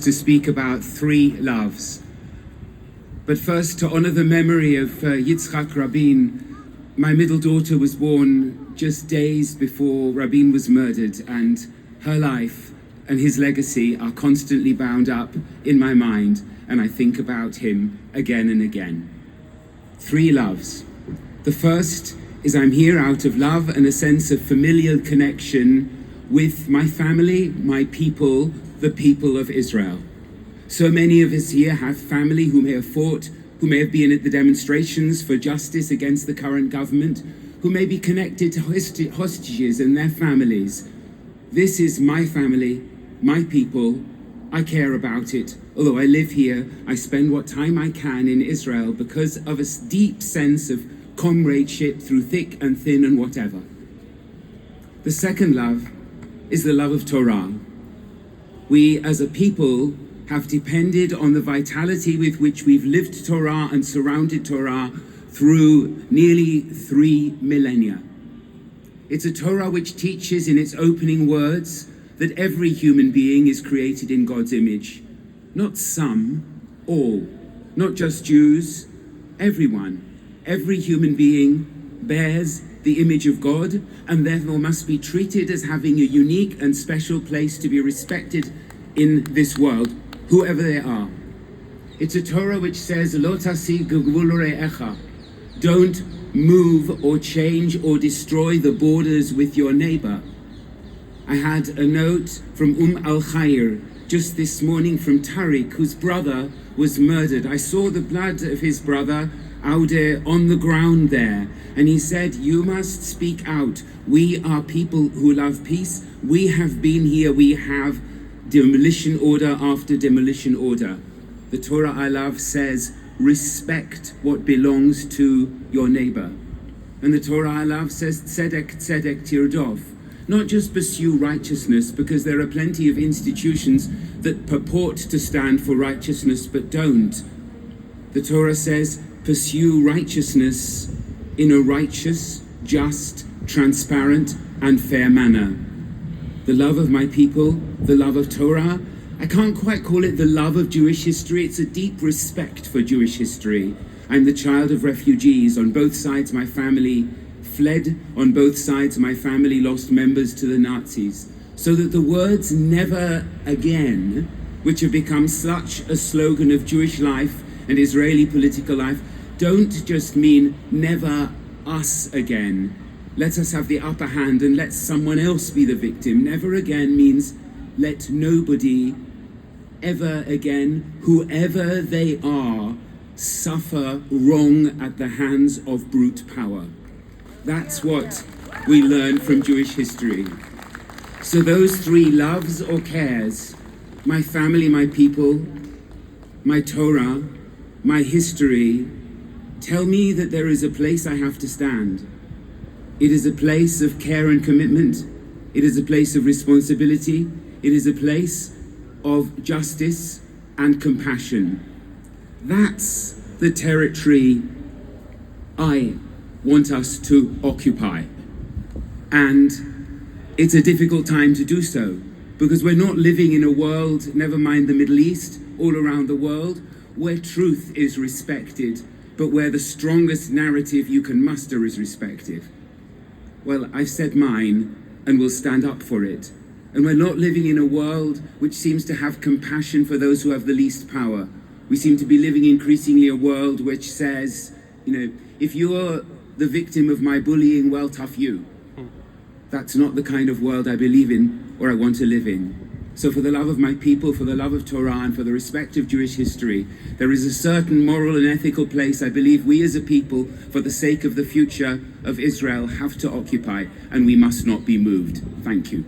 to speak about three loves. But first, to honor the memory of Yitzhak Rabin. My middle daughter was born just days before Rabin was murdered, and her life and his legacy are constantly bound up in my mind, and I think about him again and again. Three loves. The first is I'm here out of love and a sense of familial connection with my family, my people, the people of Israel. So many of us here have family who may have fought, who may have been at the demonstrations for justice against the current government, who may be connected to hostages and their families. This is my family, my people. I care about it. Although I live here, I spend what time I can in Israel because of a deep sense of comradeship through thick and thin and whatever. The second love is the love of Torah. We as a people have depended on the vitality with which we've lived Torah and surrounded Torah through nearly 3 millennia. It's a Torah which teaches in its opening words that every human being is created in God's image. Not some, all. Not just Jews, everyone. Every human being bears the image of God and therefore must be treated as having a unique and special place to be respected in this world, whoever they are. It's a Torah which says, Lo tasi gvul re'echa. Don't move or change or destroy the borders with your neighbor. I had a note from al-Khair just this morning from Tariq, whose brother was murdered. I saw the blood of his brother Aude on the ground there, and he said, you must speak out. We are people who love peace. We have been here. We have demolition order after demolition order. The Torah I love says, respect what belongs to your neighbor. And the Torah I love says, tzedek tzedek tirdov. Not just pursue righteousness, because there are plenty of institutions that purport to stand for righteousness but don't. The Torah says, pursue righteousness in a righteous, just, transparent, and fair manner. The love of my people, the love of Torah. I can't quite call it the love of Jewish history. It's a deep respect for Jewish history. I'm the child of refugees. On both sides, my family fled. On both sides, my family lost members to the Nazis. So that the words never again, which have become such a slogan of Jewish life and Israeli political life, don't just mean never us again. Let us have the upper hand and let someone else be the victim. Never again means let nobody ever again, whoever they are, suffer wrong at the hands of brute power. That's what we learn from Jewish history. So those three loves or cares, my family, my people, my Torah, my history, tell me that there is a place I have to stand. It is a place of care and commitment. It is a place of responsibility. It is a place of justice and compassion. That's the territory I want us to occupy. And it's a difficult time to do so, because we're not living in a world, never mind the Middle East, all around the world, where truth is respected, but where the strongest narrative you can muster is respected. Well, I've said mine, and will stand up for it. And we're not living in a world which seems to have compassion for those who have the least power. We seem to be living increasingly a world which says, if you're the victim of my bullying, well, tough you. That's not the kind of world I believe in or I want to live in. So for the love of my people, for the love of Torah, and for the respect of Jewish history, there is a certain moral and ethical place I believe we as a people, for the sake of the future of Israel, have to occupy, and we must not be moved. Thank you.